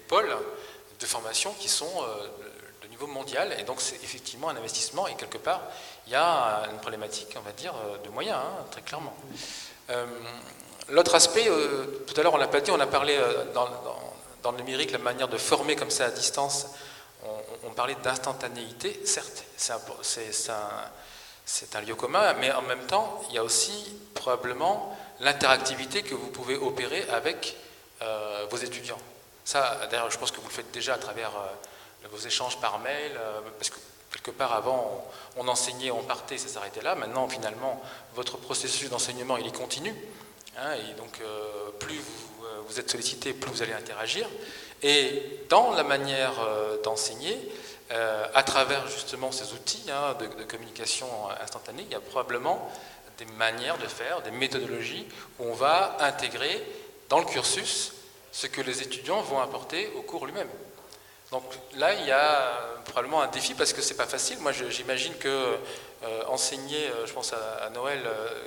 pôles de formation qui sont de niveau mondial. Et donc c'est effectivement un investissement et quelque part il y a une problématique, on va dire, de moyens, très clairement. L'autre aspect, tout à l'heure on l'a pas dit, on a parlé dans le numérique, la manière de former comme ça à distance. On parlait d'instantanéité, certes, c'est un lieu commun, mais en même temps, il y a aussi probablement l'interactivité que vous pouvez opérer avec vos étudiants. Ça, d'ailleurs, je pense que vous le faites déjà à travers vos échanges par mail, parce que quelque part avant, on enseignait, on partait, ça s'arrêtait là. Maintenant, finalement, votre processus d'enseignement, il est continu. Et donc, plus vous êtes sollicité, plus vous allez interagir. Et dans la manière d'enseigner, à travers justement ces outils de communication instantanée, il y a probablement des manières de faire, des méthodologies où on va intégrer dans le cursus ce que les étudiants vont apporter au cours lui-même. Donc là, il y a probablement un défi parce que c'est pas facile. Moi, j'imagine que enseigner, je pense à Noël,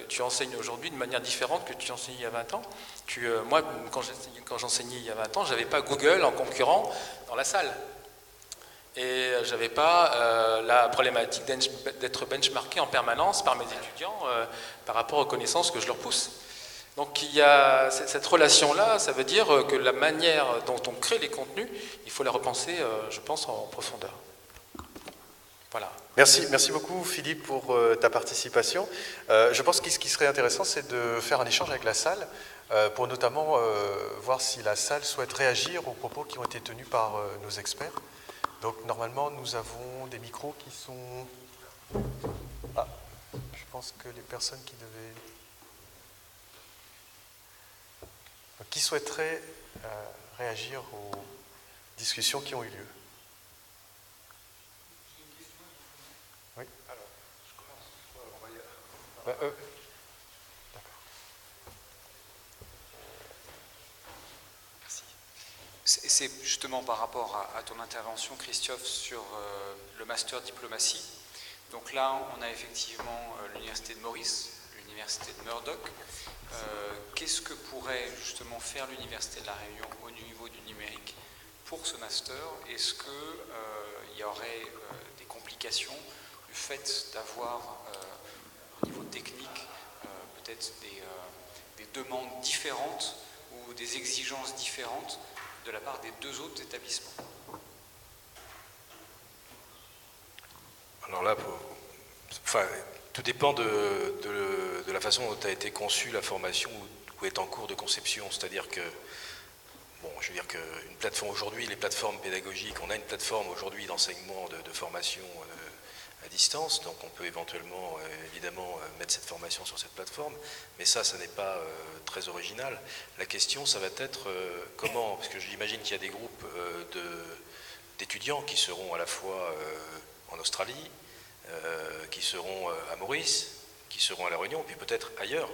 tu enseignes aujourd'hui de manière différente que tu enseignais il y a 20 ans. Moi, quand j'enseignais il y a 20 ans, j'avais pas Google en concurrent dans la salle. Et j'avais pas la problématique d'être benchmarké en permanence par mes étudiants par rapport aux connaissances que je leur pousse. Donc il y a cette relation-là, ça veut dire que la manière dont on crée les contenus, il faut la repenser, je pense, en profondeur. Voilà. Merci beaucoup Philippe pour ta participation. Je pense que ce qui serait intéressant, c'est de faire un échange avec la salle, pour notamment voir si la salle souhaite réagir aux propos qui ont été tenus par nos experts. Donc normalement, nous avons des micros qui sont... Ah, je pense que les personnes qui devaient... Qui souhaiteraient réagir aux discussions qui ont eu lieu? Oui. Alors, je commence. D'accord. Merci. C'est justement par rapport à ton intervention, Christophe, sur le master diplomatie. Donc là, on a effectivement l'université de Maurice, l'université de Murdoch. Qu'est-ce que pourrait justement faire l'université de La Réunion au niveau du numérique pour ce master? Est-ce qu'il y aurait des complications du fait d'avoir au niveau technique peut-être des demandes différentes ou des exigences différentes de la part des deux autres établissements? Alors là, tout dépend de la façon dont a été conçue la formation ou est en cours de conception. C'est-à-dire que, je veux dire qu'une plateforme aujourd'hui, les plateformes pédagogiques, on a une plateforme aujourd'hui d'enseignement, de formation à distance, donc on peut éventuellement, évidemment, mettre cette formation sur cette plateforme, mais ça n'est pas très original. La question, ça va être comment, parce que j'imagine qu'il y a des groupes d'étudiants qui seront à la fois en Australie, qui seront à Maurice, qui seront à La Réunion, puis peut-être ailleurs,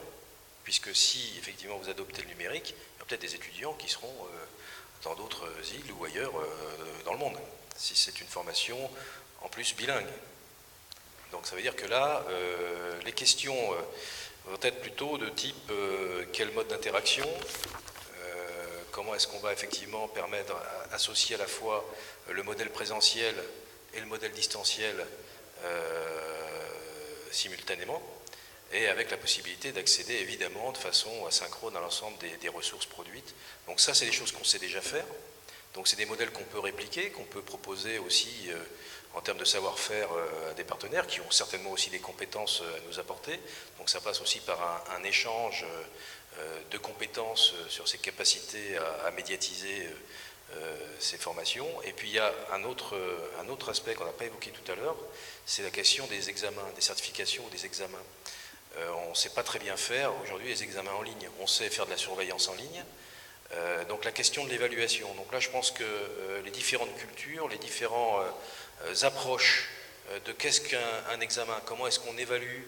puisque si effectivement vous adoptez le numérique, il y a peut-être des étudiants qui seront dans d'autres îles ou ailleurs dans le monde, si c'est une formation en plus bilingue. Donc ça veut dire que là, les questions vont être plutôt de type quel mode d'interaction, comment est-ce qu'on va effectivement permettre d'associer à la fois le modèle présentiel et le modèle distanciel simultanément, et avec la possibilité d'accéder évidemment de façon asynchrone à l'ensemble des ressources produites. Donc ça, c'est des choses qu'on sait déjà faire. Donc c'est des modèles qu'on peut répliquer, qu'on peut proposer aussi en termes de savoir-faire à des partenaires qui ont certainement aussi des compétences à nous apporter. Donc ça passe aussi par un échange de compétences sur ces capacités à médiatiser ces formations. Et puis il y a un autre aspect qu'on n'a pas évoqué tout à l'heure, c'est la question des examens, des certifications ou des examens. On ne sait pas très bien faire aujourd'hui les examens en ligne. On sait faire de la surveillance en ligne. Donc la question de l'évaluation. Donc là, je pense que les différentes cultures, les différentes approches de qu'est-ce qu'un examen, comment est-ce qu'on évalue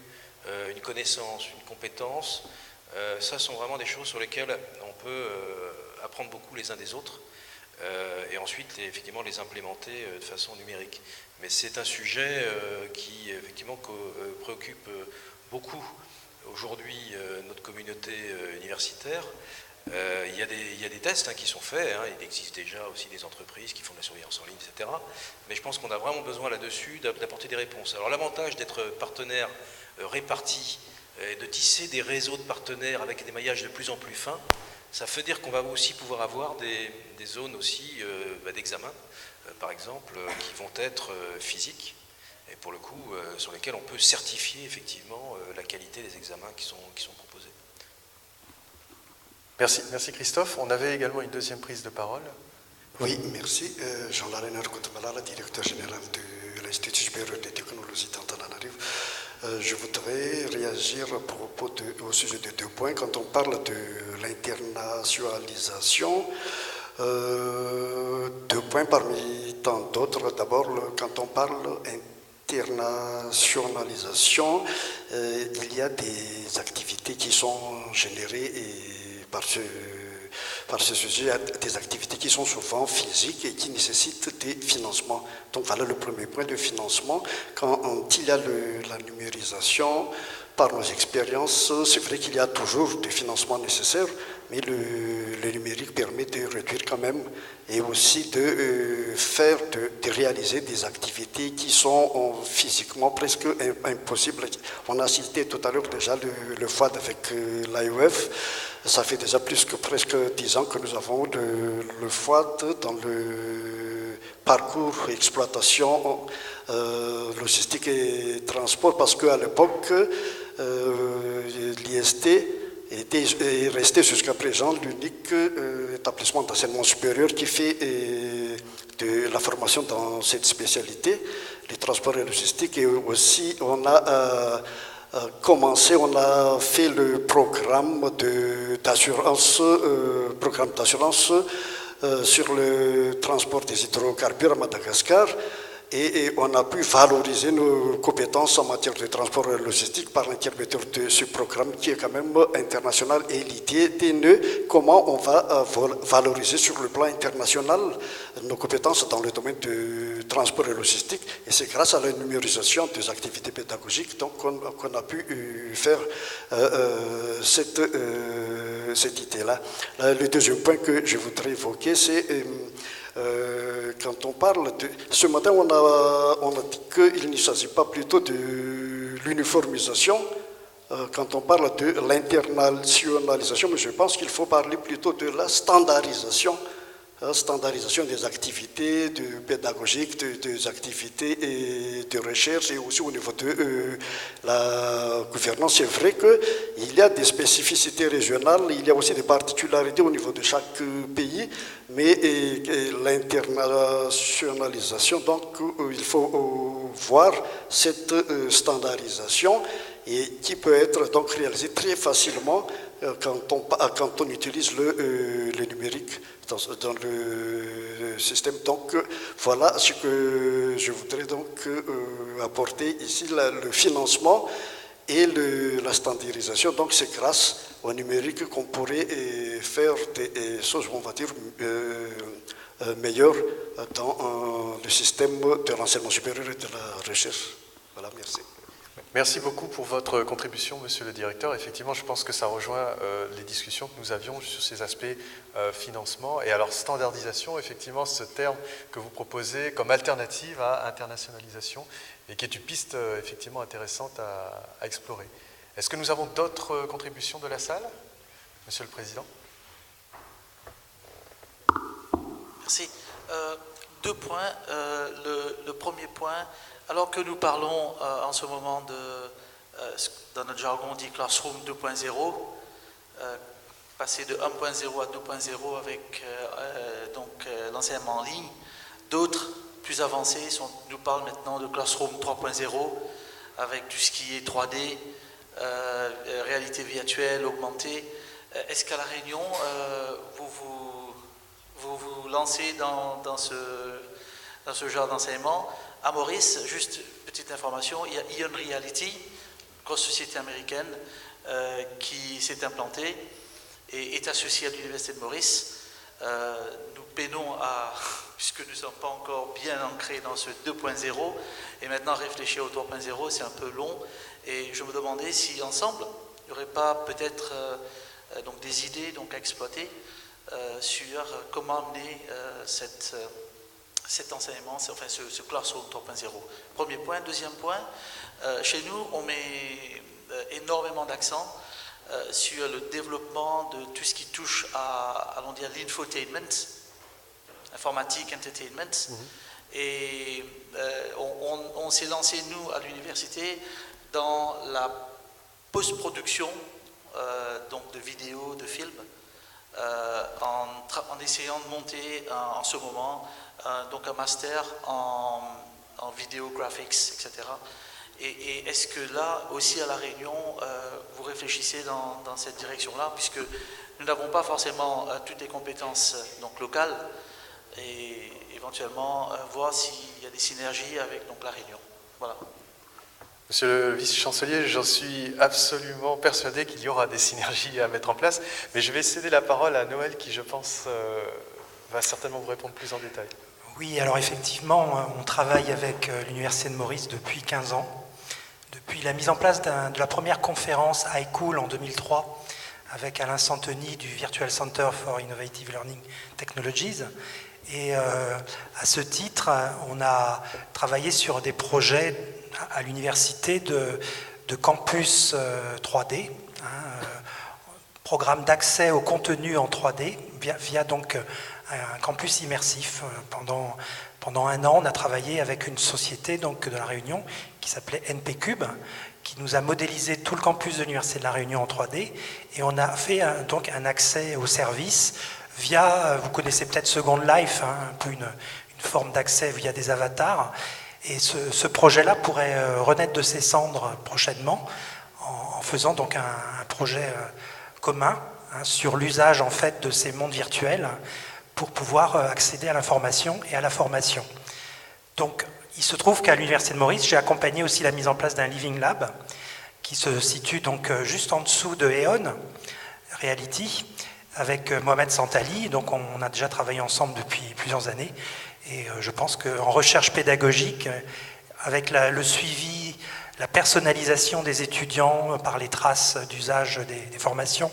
une connaissance, une compétence, ça sont vraiment des choses sur lesquelles on peut apprendre beaucoup les uns des autres et ensuite effectivement les implémenter de façon numérique. Mais c'est un sujet qui effectivement préoccupe beaucoup aujourd'hui notre communauté universitaire. Il y a des tests qui sont faits, il existe déjà aussi des entreprises qui font de la surveillance en ligne, etc. Mais je pense qu'on a vraiment besoin là-dessus d'apporter des réponses. Alors l'avantage d'être partenaire réparti et de tisser des réseaux de partenaires avec des maillages de plus en plus fins, ça veut dire qu'on va aussi pouvoir avoir des zones aussi d'examen, par exemple, qui vont être physiques, et pour le coup, sur lesquelles on peut certifier effectivement la qualité des examens qui sont proposés. Merci Christophe. On avait également une deuxième prise de parole. Oui, merci. Jean-Larry Koutamalala, directeur général de l'Institut supérieur des technologies d'Antananarivo. Je voudrais réagir au sujet de 2 points. Quand on parle de l'internationalisation, 2 points parmi tant d'autres. D'abord, quand on parle internationalisation, il y a des activités qui sont générées par ce sujet, des activités qui sont souvent physiques et qui nécessitent des financements. Donc voilà le premier point de financement. Quand il y a la numérisation, par nos expériences, c'est vrai qu'il y a toujours des financements nécessaires, mais le numérique permet de réduire quand même et aussi de réaliser des activités qui sont physiquement presque impossibles. On a cité tout à l'heure déjà le FOAD avec l'AEF. Ça fait déjà plus que presque 10 ans que nous avons le FOAD dans le parcours exploitation, logistique et transport, parce qu'à l'époque, l'IST est resté jusqu'à présent l'unique établissement d'enseignement supérieur qui fait de la formation dans cette spécialité, les transports et logistique. Et aussi, on a fait le programme d'assurance sur le transport des hydrocarbures à Madagascar. Et on a pu valoriser nos compétences en matière de transport et logistique par l'intermédiaire de ce programme qui est quand même international. Et l'idée était comment on va valoriser sur le plan international nos compétences dans le domaine du transport et logistique. Et c'est grâce à la numérisation des activités pédagogiques qu'on a pu faire cette idée-là. Le deuxième point que je voudrais évoquer, c'est quand on parle de... Ce matin, on a dit qu'il ne s'agit pas plutôt de l'uniformisation quand on parle de l'internationalisation, mais je pense qu'il faut parler plutôt de la standardisation standardisation des activités pédagogiques, des activités de recherche et aussi au niveau de la gouvernance. C'est vrai qu'il y a des spécificités régionales, il y a aussi des particularités au niveau de chaque pays, mais l'internationalisation, donc il faut voir cette standardisation et qui peut être donc réalisée très facilement quand on utilise le numérique dans le système. Donc voilà ce que je voudrais donc apporter ici, le financement et la standardisation. Donc c'est grâce au numérique qu'on pourrait faire des choses, on va dire, meilleures dans le système de l'enseignement supérieur et de la recherche. Voilà, merci. Merci beaucoup pour votre contribution, monsieur le directeur. Effectivement, je pense que ça rejoint les discussions que nous avions sur ces aspects financement. Et alors, standardisation, effectivement, ce terme que vous proposez comme alternative à internationalisation et qui est une piste effectivement intéressante à explorer. Est-ce que nous avons d'autres contributions de la salle, monsieur le président? Merci. Deux points. Le premier point, alors que nous parlons en ce moment dans notre jargon on dit Classroom 2.0, passer de 1.0 à 2.0 avec l'enseignement en ligne, d'autres plus avancés nous parlent maintenant de Classroom 3.0 avec tout ce qui est 3D, réalité virtuelle, augmentée. Est-ce qu'à La Réunion, vous vous lancez dans ce genre d'enseignement? À Maurice, juste petite information, il y a Ion Reality, grosse société américaine qui s'est implantée et est associée à l'Université de Maurice. Nous peinons puisque nous ne sommes pas encore bien ancrés dans ce 2.0, et maintenant réfléchir au 3.0, c'est un peu long. Et je me demandais si ensemble, il n'y aurait pas peut-être donc des idées à exploiter sur comment amener cet enseignement, enfin ce Classroom 3.0. Premier point. Deuxième point, chez nous, on met énormément d'accent sur le développement de tout ce qui touche à allons dire, l'infotainment, informatique, entertainment. Et on s'est lancé, nous, à l'université, dans la post-production donc de vidéos, de films, en essayant de monter en ce moment donc un master en vidéo graphics, etc. Et est-ce que là aussi à La Réunion, vous réfléchissez dans cette direction-là, puisque nous n'avons pas forcément toutes les compétences donc, locales, et éventuellement voir s'il y a des synergies avec donc, La Réunion. Voilà. Monsieur le vice-chancelier, j'en suis absolument persuadé qu'il y aura des synergies à mettre en place, mais je vais céder la parole à Noël qui, je pense, va certainement vous répondre plus en détail. Oui, alors effectivement, on travaille avec l'Université de Maurice depuis 15 ans, depuis la mise en place de la première conférence iCool en 2003, avec Alain Santoni du Virtual Center for Innovative Learning Technologies. Et à ce titre, on a travaillé sur des projets à l'université de campus 3D, programme d'accès au contenu en 3D, via donc un campus immersif. Pendant un an, on a travaillé avec une société donc, de La Réunion qui s'appelait NPCube, qui nous a modélisé tout le campus de l'Université de La Réunion en 3D, et on a fait donc un accès au service via, vous connaissez peut-être Second Life, un peu une forme d'accès via des avatars, et ce projet-là pourrait renaître de ses cendres prochainement en faisant donc un projet commun sur l'usage en fait de ces mondes virtuels pour pouvoir accéder à l'information et à la formation. Donc, il se trouve qu'à l'Université de Maurice, j'ai accompagné aussi la mise en place d'un Living Lab qui se situe donc juste en dessous de Eon Reality avec Mohamed Santali. Donc, on a déjà travaillé ensemble depuis plusieurs années et je pense qu'en recherche pédagogique, avec le suivi, la personnalisation des étudiants par les traces d'usage des formations,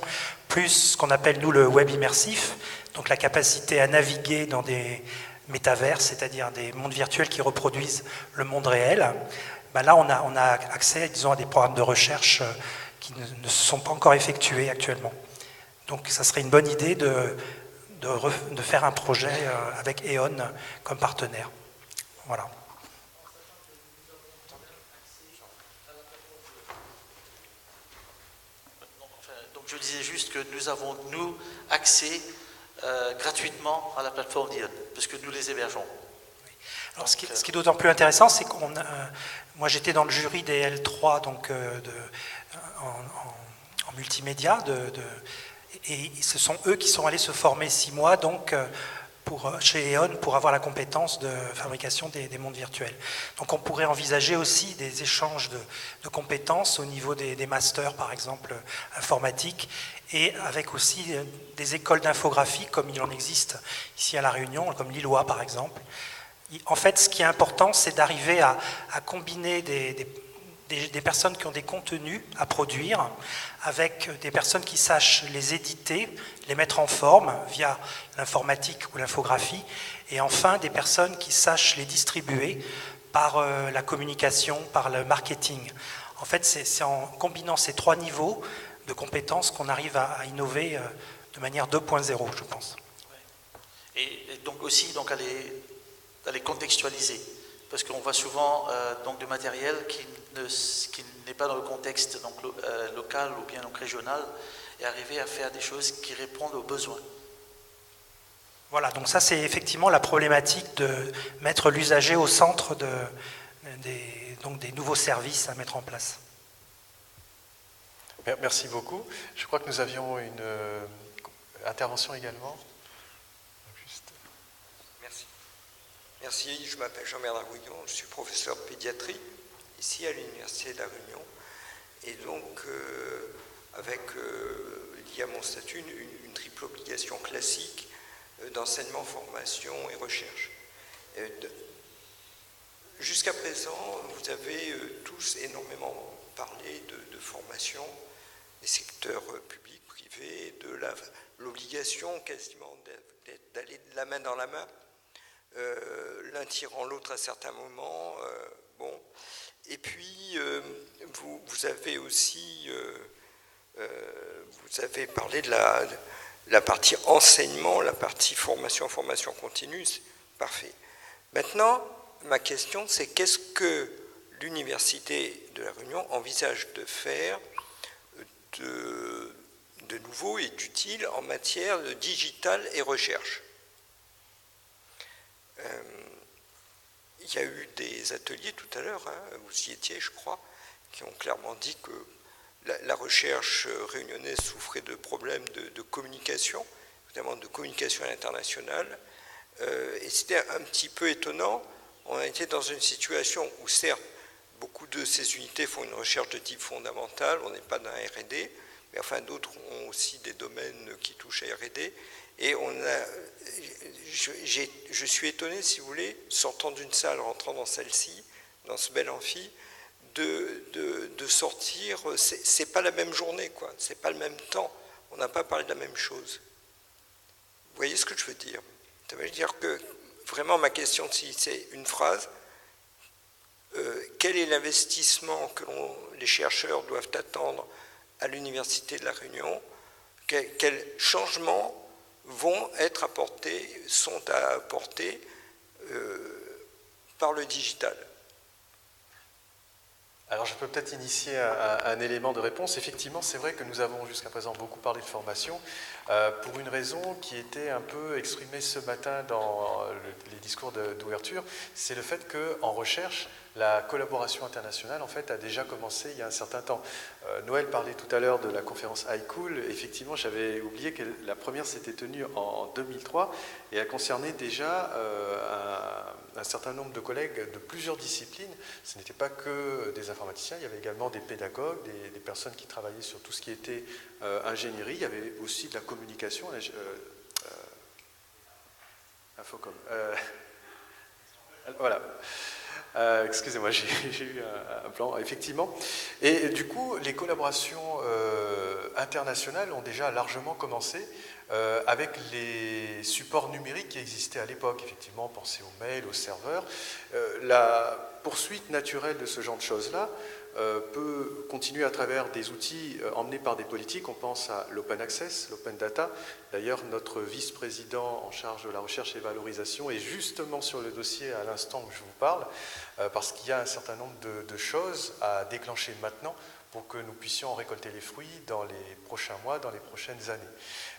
plus ce qu'on appelle nous le web immersif, donc la capacité à naviguer dans des métavers, c'est-à-dire des mondes virtuels qui reproduisent le monde réel. Ben là, on a accès, disons, à des programmes de recherche qui ne se sont pas encore effectués actuellement. Donc, ça serait une bonne idée de faire un projet avec E.ON comme partenaire. Voilà. Donc je disais juste que nous avons, nous, accès gratuitement à la plateforme d'E.ON, parce que nous les hébergeons. Alors, ce qui est d'autant plus intéressant, c'est qu'on, moi j'étais dans le jury des L3 donc, en multimédia, et ce sont eux qui sont allés se former 6 mois donc, chez E.ON pour avoir la compétence de fabrication des mondes virtuels. Donc on pourrait envisager aussi des échanges de compétences au niveau des masters, par exemple, informatiques, et avec aussi des écoles d'infographie, comme il en existe ici à La Réunion, comme Lillois par exemple. En fait, ce qui est important, c'est d'arriver à combiner des personnes qui ont des contenus à produire avec des personnes qui sachent les éditer, les mettre en forme via l'informatique ou l'infographie, et enfin des personnes qui sachent les distribuer par la communication, par le marketing. En fait, c'est en combinant ces 3 niveaux de compétences qu'on arrive à innover de manière 2.0, je pense. Et donc aussi donc, à les contextualiser, parce qu'on voit souvent donc, de matériel qui n'est pas dans le contexte donc, local ou bien donc, régional, et arriver à faire des choses qui répondent aux besoins. Voilà, donc ça c'est effectivement la problématique de mettre l'usager au centre des nouveaux services à mettre en place. Merci beaucoup. Je crois que nous avions une intervention également. Merci, je m'appelle Jean-Bernard Gouillon, je suis professeur de pédiatrie ici à l'Université de La Réunion. Et donc, il y a mon statut une triple obligation classique d'enseignement, formation et recherche. Jusqu'à présent, vous avez tous énormément parlé de formation des secteurs publics, privés, de l'obligation quasiment d'aller de la main dans la main. L'un tirant l'autre à certains moments. Bon. Et puis, vous avez aussi vous avez parlé de la partie enseignement, la partie formation continue. Parfait. Maintenant, ma question, c'est qu'est-ce que l'Université de La Réunion envisage de faire de nouveau et d'utile en matière de digital et recherche? Il y a eu des ateliers tout à l'heure, hein, vous y étiez je crois, qui ont clairement dit que la recherche réunionnaise souffrait de problèmes de communication, notamment de communication à l'international, et c'était un petit peu étonnant. On a été dans une situation où certes, beaucoup de ces unités font une recherche de type fondamental, on n'est pas dans la R&D, mais enfin d'autres ont aussi des domaines qui touchent à R&D. Et je suis étonné, si vous voulez, sortant d'une salle, rentrant dans celle-ci, dans ce bel amphi, de sortir. C'est pas la même journée, quoi. C'est pas le même temps. On n'a pas parlé de la même chose. Vous voyez ce que je veux dire? Ça veut dire que vraiment ma question, si c'est une phrase, quel est l'investissement que les chercheurs doivent attendre à l'Université de La Réunion? Quel changement vont être apportés, sont à apporter par le digital? Alors je peux peut-être initier un élément de réponse. Effectivement, c'est vrai que nous avons jusqu'à présent beaucoup parlé de formation pour une raison qui était un peu exprimée ce matin dans les discours d'ouverture, c'est le fait qu'en recherche, la collaboration internationale en fait a déjà commencé il y a un certain temps. Noël parlait tout à l'heure de la conférence iCool. Effectivement, j'avais oublié que la première s'était tenue en 2003 et elle concernait déjà un certain nombre de collègues de plusieurs disciplines. Ce n'était pas que des informaticiens, il y avait également des pédagogues, des personnes qui travaillaient sur tout ce qui était ingénierie. Il y avait aussi de la communication, Infocom. Voilà. Excusez-moi, j'ai eu un plan, effectivement. Et du coup, les collaborations internationales ont déjà largement commencé avec les supports numériques qui existaient à l'époque. Effectivement, pensez aux mails, aux serveurs. La poursuite naturelle de ce genre de choses-là peut continuer à travers des outils emmenés par des politiques. On pense à l'open access, l'open data. D'ailleurs, notre vice-président en charge de la recherche et valorisation est justement sur le dossier à l'instant où je vous parle, parce qu'il y a un certain nombre de choses à déclencher maintenant pour que nous puissions en récolter les fruits dans les prochains mois, dans les prochaines années.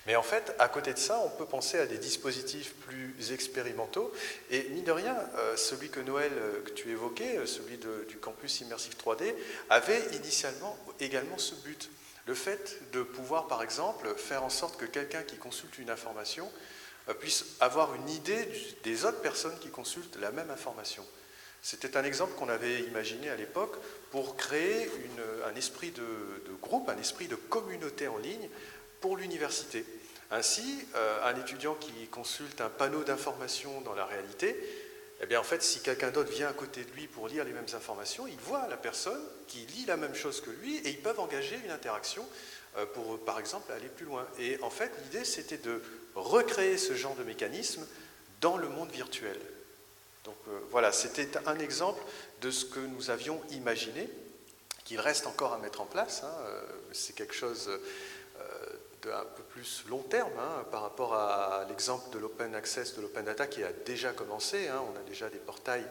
Mais en fait, à côté de ça, on peut penser à des dispositifs plus expérimentaux. Et mine de rien, celui que Noël, que tu évoquais, celui du campus immersif 3D, avait initialement également ce but. Le fait de pouvoir, par exemple, faire en sorte que quelqu'un qui consulte une information puisse avoir une idée des autres personnes qui consultent la même information. C'était un exemple qu'on avait imaginé à l'époque pour créer un esprit de groupe, un esprit de communauté en ligne pour l'université. Ainsi, un étudiant qui consulte un panneau d'information dans la réalité, eh bien, en fait, si quelqu'un d'autre vient à côté de lui pour lire les mêmes informations, il voit la personne qui lit la même chose que lui et ils peuvent engager une interaction pour, par exemple, aller plus loin. Et en fait, l'idée, c'était de recréer ce genre de mécanisme dans le monde virtuel. Donc voilà, c'était un exemple de ce que nous avions imaginé, qu'il reste encore à mettre en place. C'est quelque chose d'un peu plus long terme par rapport à l'exemple de l'open access, de l'open data qui a déjà commencé. On a déjà des portails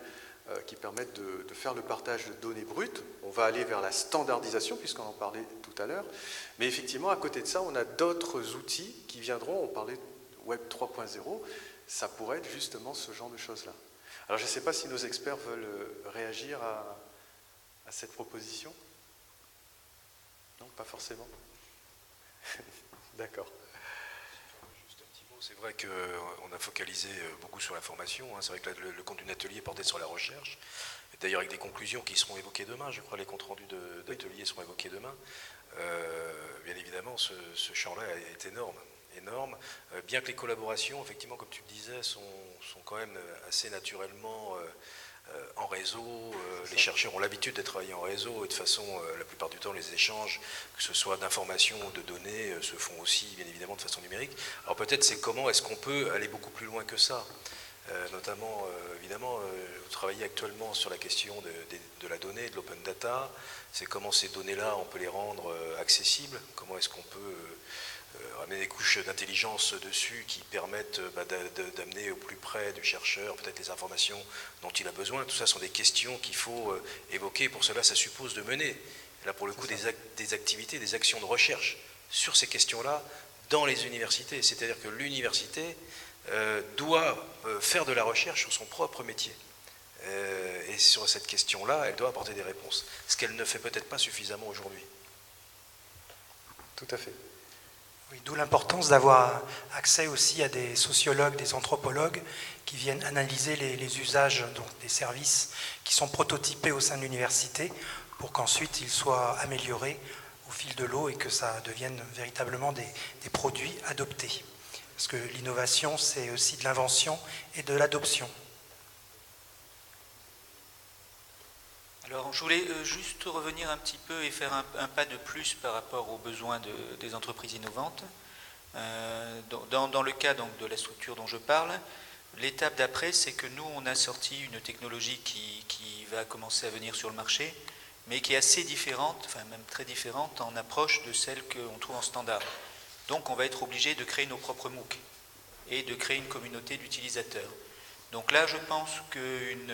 qui permettent de faire le partage de données brutes. On va aller vers la standardisation, puisqu'on en parlait tout à l'heure. Mais effectivement, à côté de ça, on a d'autres outils qui viendront. On parlait de Web 3.0. Ça pourrait être justement ce genre de choses-là. Alors, je ne sais pas si nos experts veulent réagir à cette proposition. Non, pas forcément. D'accord. Juste un petit mot, c'est vrai qu'on a focalisé beaucoup sur la formation. C'est vrai que le compte d'un atelier portait sur la recherche. D'ailleurs, avec des conclusions qui seront évoquées demain. Je crois que les comptes rendus d'atelier seront évoqués demain. Bien évidemment, ce champ-là est énorme. Bien que les collaborations, effectivement, comme tu le disais, sont quand même assez naturellement en réseau. Les chercheurs ont l'habitude de travailler en réseau et de façon, la plupart du temps, les échanges, que ce soit d'informations ou de données, se font aussi, bien évidemment, de façon numérique. Alors peut-être c'est comment est-ce qu'on peut aller beaucoup plus loin que ça. Notamment, évidemment, vous travaillez actuellement sur la question de la donnée, de l'open data. C'est comment ces données-là, on peut les rendre accessibles. Comment est-ce qu'on peut ramener des couches d'intelligence dessus qui permettent d'amener au plus près du chercheur peut-être les informations dont il a besoin. Tout ça sont des questions qu'il faut évoquer. Pour cela, ça suppose de mener, là pour le coup, des activités, des actions de recherche sur ces questions-là dans les universités. C'est-à-dire que l'université doit faire de la recherche sur son propre métier. Et sur cette question-là, elle doit apporter des réponses. Ce qu'elle ne fait peut-être pas suffisamment aujourd'hui. Tout à fait. Oui, d'où l'importance d'avoir accès aussi à des sociologues, des anthropologues qui viennent analyser les usages donc des services qui sont prototypés au sein de l'université pour qu'ensuite ils soient améliorés au fil de l'eau et que ça devienne véritablement des produits adoptés. Parce que l'innovation, c'est aussi de l'invention et de l'adoption. Alors, je voulais juste revenir un petit peu et faire un pas de plus par rapport aux besoins des entreprises innovantes. Dans le cas donc, de la structure dont je parle, l'étape d'après, c'est que nous, on a sorti une technologie qui va commencer à venir sur le marché, mais qui est assez différente, enfin même très différente en approche de celle qu'on trouve en standard. Donc, on va être obligé de créer nos propres MOOC et de créer une communauté d'utilisateurs. Donc là, je pense qu'une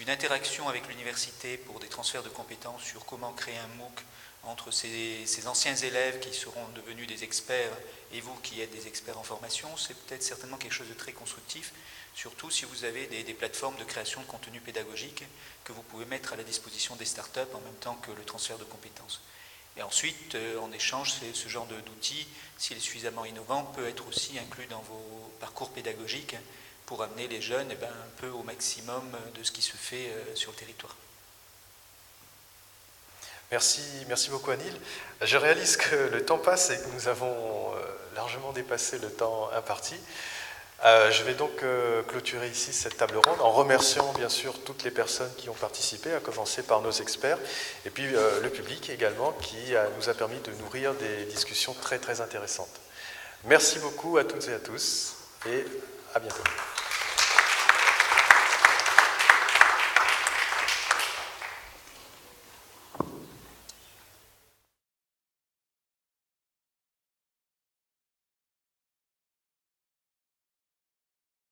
interaction avec l'université pour des transferts de compétences sur comment créer un MOOC entre ces anciens élèves qui seront devenus des experts et vous qui êtes des experts en formation, c'est peut-être certainement quelque chose de très constructif, surtout si vous avez des plateformes de création de contenu pédagogique que vous pouvez mettre à la disposition des startups en même temps que le transfert de compétences. Et ensuite, en échange, ce genre d'outils, s'il est suffisamment innovant, peut être aussi inclus dans vos parcours pédagogiques pour amener les jeunes un peu au maximum de ce qui se fait sur le territoire. Merci beaucoup Anil. Je réalise que le temps passe et que nous avons largement dépassé le temps imparti. Je vais donc clôturer ici cette table ronde en remerciant bien sûr toutes les personnes qui ont participé, à commencer par nos experts, et puis le public également qui nous a permis de nourrir des discussions très très intéressantes. Merci beaucoup à toutes et à tous et à bientôt.